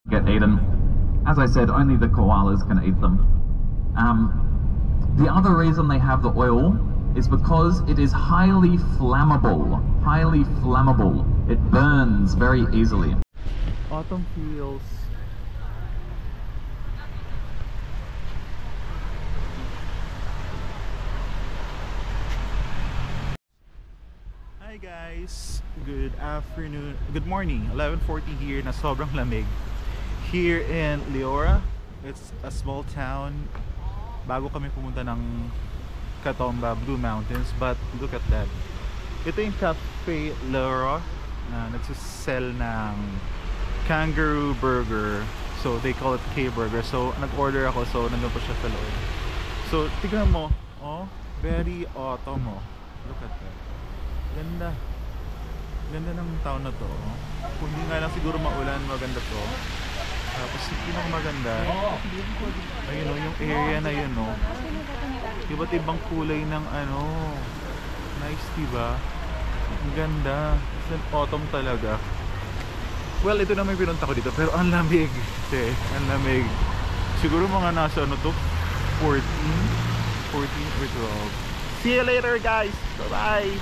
get eaten. As I said, only the koalas can eat them. The other reason they have the oil is because it is highly flammable. Highly flammable. It burns very easily. Autumn feels. Hi guys, good afternoon, good morning. 11:40 here na sobrang lamig. Here in Leora, it's a small town. Bago kami pumunta ng Katomba, Blue Mountains, but look at that. Ito yung Cafe Leora na nagsisell ng kangaroo burger. So they call it K-burger. So nag-order ako, so nandun pa siya sa loob. So tignan mo, oh, very autumn, oh. Look at that. Ganda. Ganda ng town na to, oh. Kung hindi nga lang siguro maulan, maganda to. Tapos yung maganda, ayun, oh, yung area na yun, oh. Iba't ibang kulay ng ano. Nice, diba? Ang ganda. It's an autumn talaga. Well, ito na may pinunta ko dito, pero ang lamig. Ang lamig. Siguro mga nasa ano to, 14 or 12. See you later guys. Bye bye.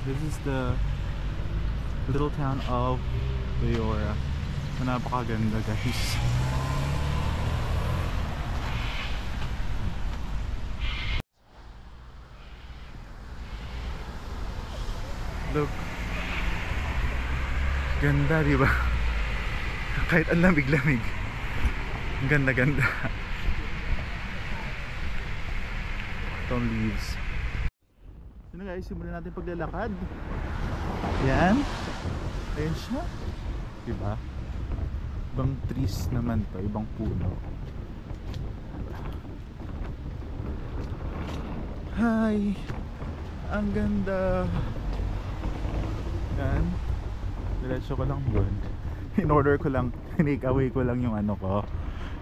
This is the little town of Leora. Napakaganda guys. Look. Ganda, diba? Kahit ang lamig-lamig. Ganda-ganda. Itong leaves. So na guys, simulan natin paglalakad. Yan. Ayan siya. Diba? Ibang trees naman to, ibang puno. Hi! Ang ganda. Yan. Diretso ko lang dun. In order ko lang, take away ko lang yung ano ko,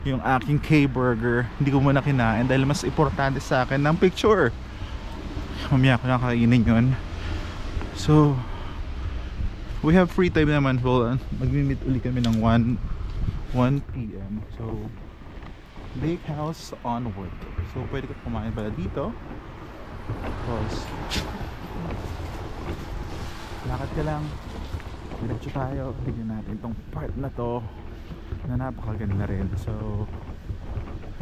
yung aking K-burger. Hindi ko muna kinain dahil mas importante sa akin ng picture. Mamaya ko na kainin yun. So we have free time naman. Well, magmi-meet uli kami ng 1 PM. So Lake House onward. So pwede ka kumain pala dito. Tapos lakad ka lang, diretso tayo. Tignan natin itong part na to na napakaganda rin. So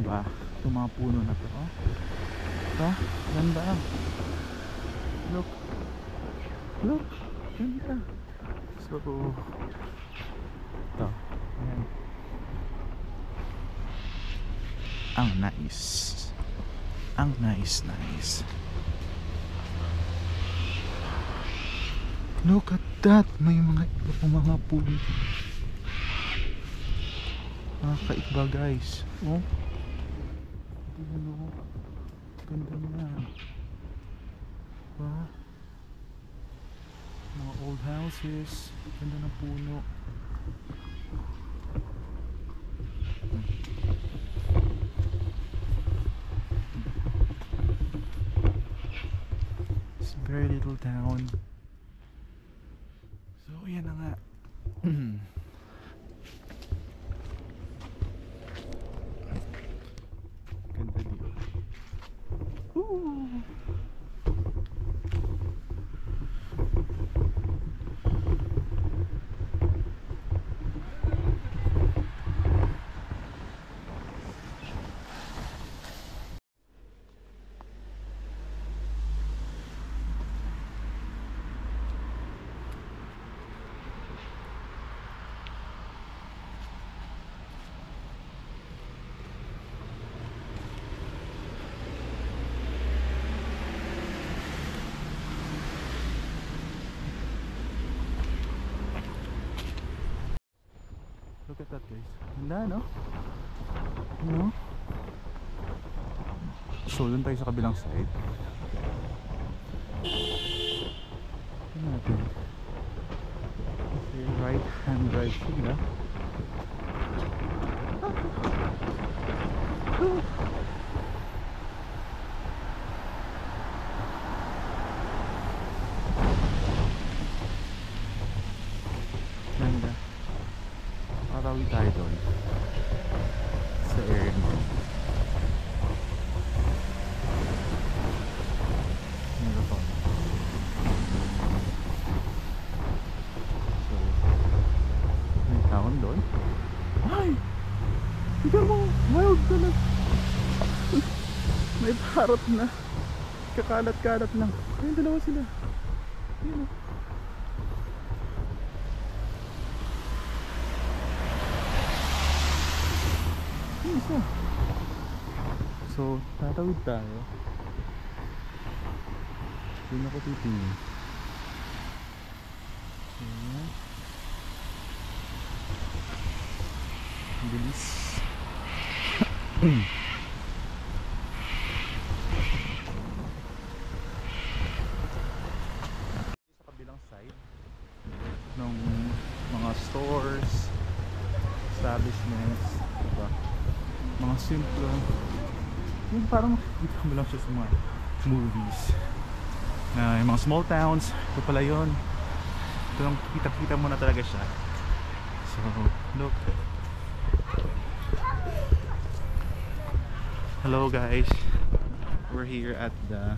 diba, itong mga puno na to, oh. Diba? Ganda. Look. Look. Ganda. So ito. Ayan. Ang nice. Ang nice. Look at that. May mga iba pa mga puno. Nakakaiba guys. Oh. Tingnan mo. Ganda niya. Diba? Mga old houses. Ganda ng puno. It's a very little town. So yan na nga. Ganda dito. Look at that, guys. Ganda, no? No? So, dun tayo sa kabilang side. Tingnan natin. Okay, right hand drive sila. Ganda. Makatawid tayo doon sa area mo. Megaphone. So, may taon doon. Ay! Tignan mo! Wild ka na! May parot na. Kakalat-kalat lang. Ayun, dalawa sila. Ayun o. Ayun isa. So, tatawid tayo. Doon ako titingin. Ayan. Ang bilis. Sa kabilang side ng mga stores, establishments, diba? Mga simple, yung parang makikita mo lang siya sa mga movies na yung mga small towns. Ito pala yun. Ito lang, kita-kita mo na talaga siya. So, look. Hello guys, we're here at the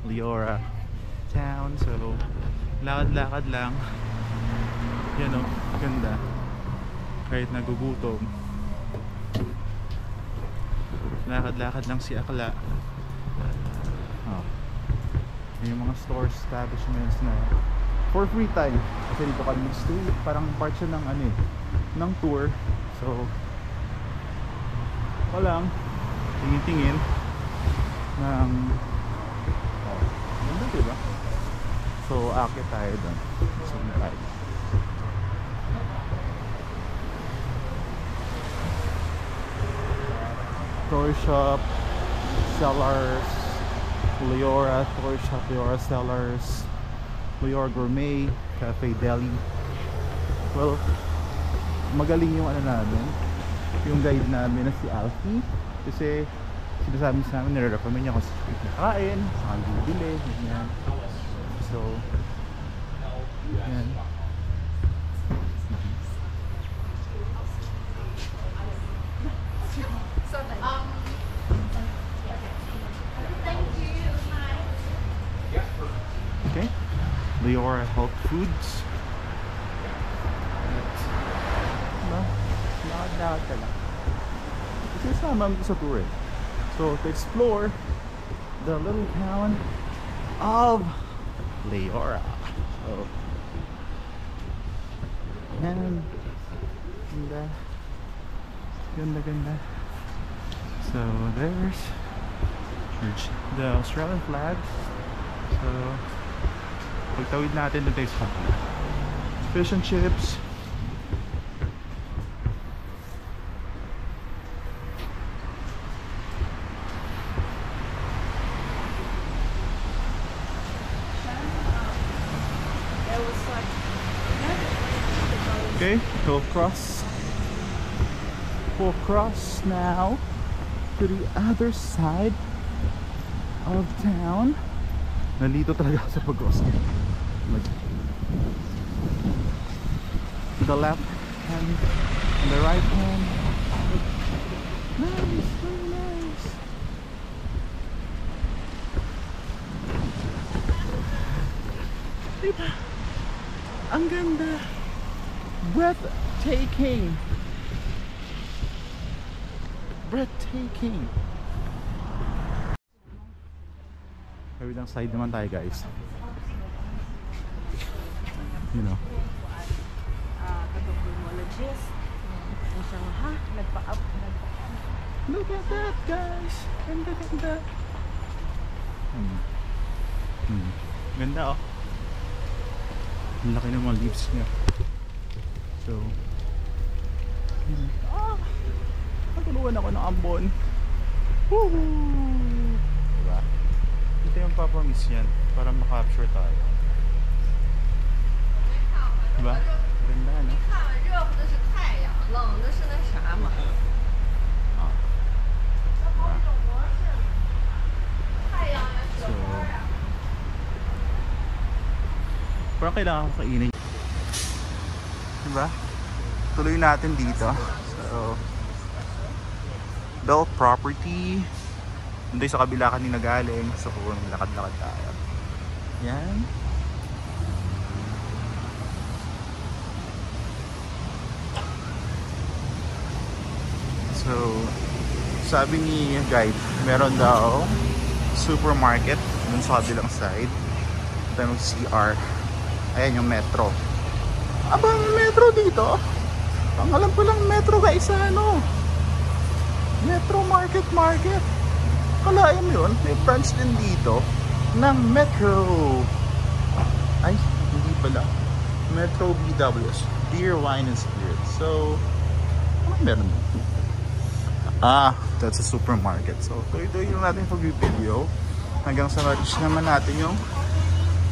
Leora town. So, lakad-lakad lang. Yan o, ganda. Kahit nagugutom, lakad-lakad lang si Akla. Oh. Yung mga stores, establishments na for free time. Kasi dito kami stay, parang part siya ng ano eh, ng tour. So, walang tingin-tingin ng ganda, diba? So, akit tayo doon. So, tayo. Toy shop, sellers, Leora, toy shop, Leora sellers, Leora Gourmet, Cafe Deli. Well, magaling yung ano namin, yung guide namin na si Alfie. Kasi sinasabi sa amin, nire-recommend niya kung saan nakakain, saan bibili, ganyan. So, yan. Okay, Leora Health Foods. Lakad-lakad ka lang. Kasi sama sa tour eh. So, to explore the little town of Leora. So, yan. Ganda. Ganda. So, there's the Australian flag. So, pagtawid natin doon tayo sa fish and chips. Okay, we'll cross now to the other side of town. Nandito talaga sa pag-cross. The left hand and the right hand. Nice, very nice. Diba? Ang ganda. Breathtaking. Breathtaking. Kabilang side naman tayo guys. You know. Look at that guys. Ganda. Ganda oh. Ang laki ng mga leaves niya. So, Natulungan ako ng ambon. Woohoo! Diba? Ito yung papromise yan para makapture tayo. Diba? Ganda, no? 热乎的是太阳，冷的是那啥嘛。 So, parang kailangan ko kainin. Diba? Tuloy natin dito. So, Bell Property. Nandun sa kabila kanina galing. So, lakad-lakad tayo. Yan. So, sabi ni guide, meron daw supermarket dun sa kabilang side. Tayo mag-CR. Ayan yung metro. Aba, metro dito? Ang alam ko lang metro guys, ano? Metro Market. Kalain mo yun, may branch din dito ng Metro. Ay, hindi pala. Metro BWS, Beer, Wine, and Spirits. So, ano meron dito? That's a supermarket. So, tuloy-tuloy lang natin pag-video hanggang sa ma-reach naman natin yung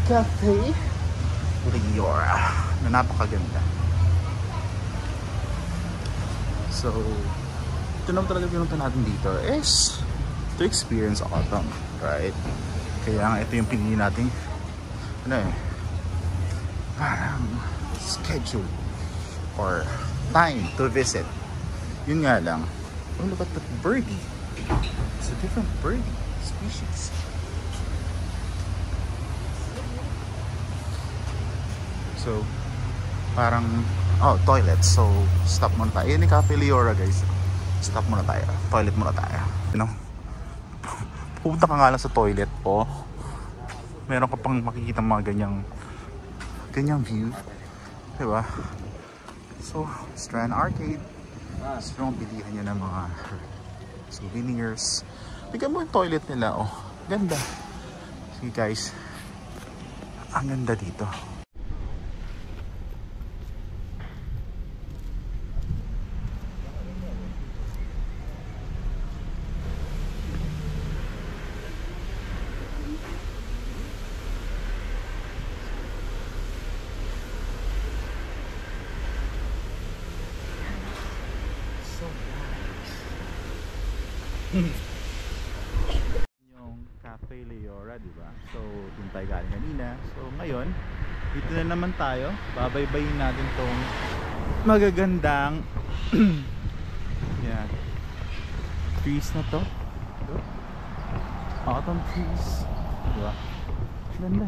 Cafe Leora na napakaganda. So, ito naman talaga pinunta natin dito is to experience autumn, right? Kaya nga ito yung pinili natin parang schedule or time to visit. Yun nga lang, oh, look at that birdie. It's a different birdie species. So, parang, toilet. So, stop muna tayo. Yan yung Cafe Leora, guys. Stop muna tayo. Toilet muna tayo. You know? Pupunta ka nga lang sa toilet, meron ka pang makikita mga ganyang view. Diba? So, Strand Arcade. Strong bilihan nyo ng mga souvenirs. Bigyan mo yung toilet nila, ganda. Sige guys, ang ganda dito. Yung Cafe Leora, di ba? So, dun tayo galing kanina. So, ngayon, dito na naman tayo. Babaybayin natin tong magagandang yan, trees na to. Autumn trees. Di ba? Ganda.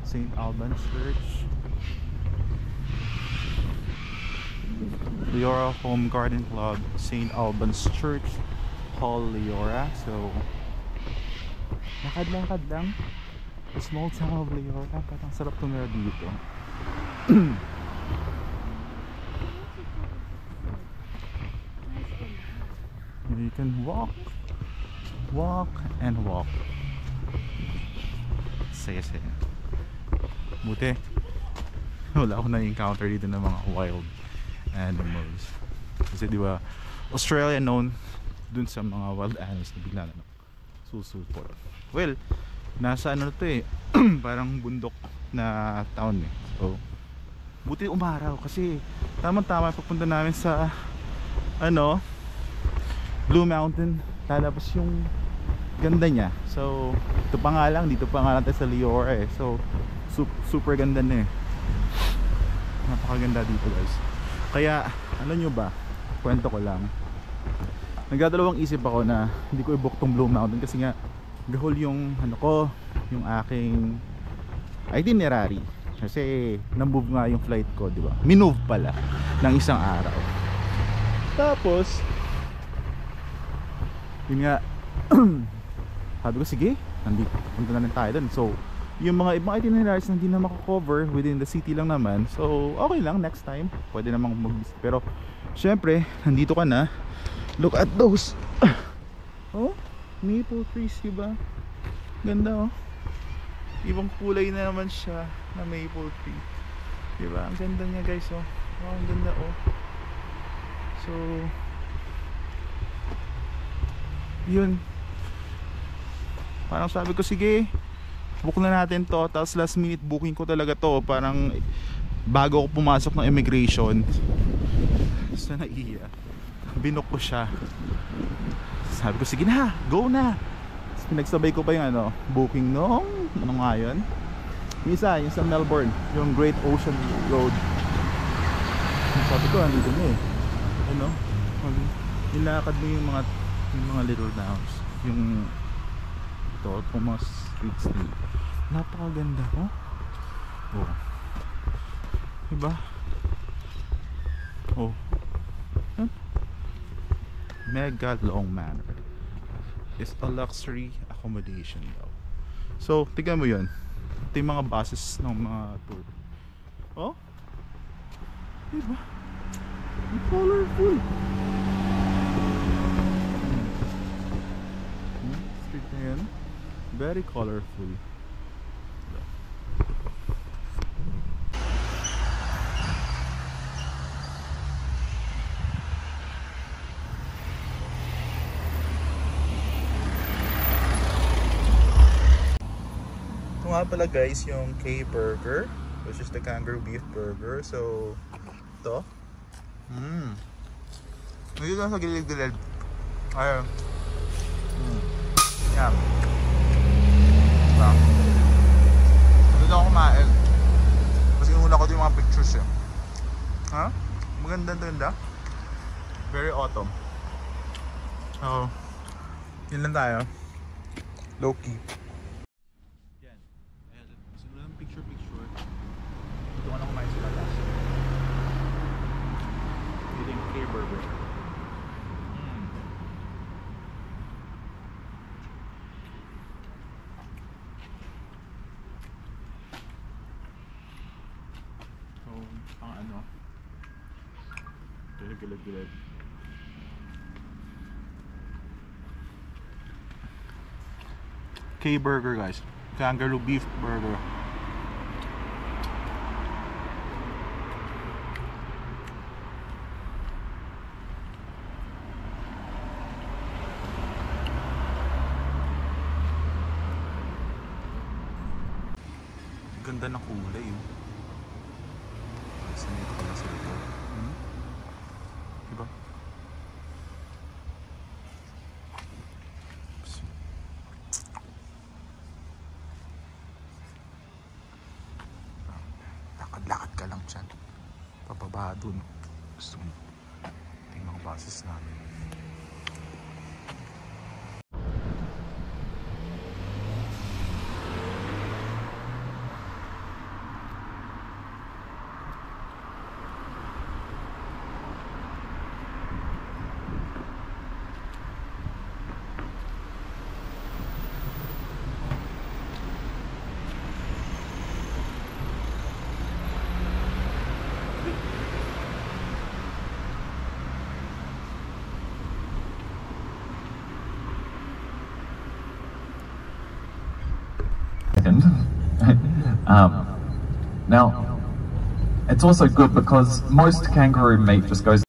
St. Albans Church. Leora Home Garden Club, St. Albans Church, Hall Leora. So, lakad lang. The small town of Leora. Parang sarap tumira dito. You can walk and walk. Saya. Buti wala ako na-encounter dito ng mga wild animals. Kasi di ba Australia known dun sa mga wild animals na bigla na susulpot. Well, nasa ano to parang bundok na town So, buti umaraw kasi tama-tama papunta namin sa Blue Mountain. Lalabas yung ganda niya. So, ito pa nga lang, dito pa nga natin sa Leora So, super ganda na napakaganda dito guys. Kaya alam nyo ba, kwento ko lang, nagdadalawang isip ako na hindi ko i-book tong Blue Mountain kasi nga gahol yung yung aking itinerary kasi na-move nga yung flight ko, di ba? Minove pala ng isang araw. Tapos yun nga sabi ko sige, punta na rin tayo dun. So yung mga ibang itineraries na hindi na makakover within the city lang naman, so okay lang, next time pwede namang mag-visit. Pero syempre nandito ka na, look at those maple trees, diba? Ganda ibang kulay na naman siya na maple tree, diba? Ang ganda niya guys ang ganda So yun, parang sabi ko sige, book na natin to. Tapos last minute booking ko talaga to, parang bago ako pumasok ng immigration. So naiya, binook ko siya. Sabi ko sige na, go na. Tapos pinagsabay ko pa yung ano, booking nung ano nga yun, isa yung sa Melbourne, yung Great Ocean Road. Sabi ko andito na eh, ano, nilakad mo yung mga little towns, yung ito, Thomas Streets din. Napakaganda ko. Oh, diba? Oh, Mega Long Manor is a luxury accommodation daw. So, tignan mo yun. Ito yung mga buses ng mga tour. Oh, diba? Colorful. Street na yan, very colorful. Ito nga pala guys yung K-Burger, which is the kangaroo beef burger. So ito, dito lang sa gilid-gilid. Ayun. Yan. Dito ako kumain. Kasi inuna ko din yung mga pictures eh. Ha? Maganda. Very autumn. So, yun lang tayo. Low key. Yan. Ayan. Kasi nung lang picture. Dito ka na kumain sila last. Dito yung K-Burger. Gilid. K-Burger guys, kangaroo beef burger. Ganda ng kulay oh. Sanito ka na sa likod. Diba? Lakad-lakad ka lang dyan. Pababa dun. Gusto mo. Ito yung mga bases namin. Now, it's also good because most kangaroo meat just goes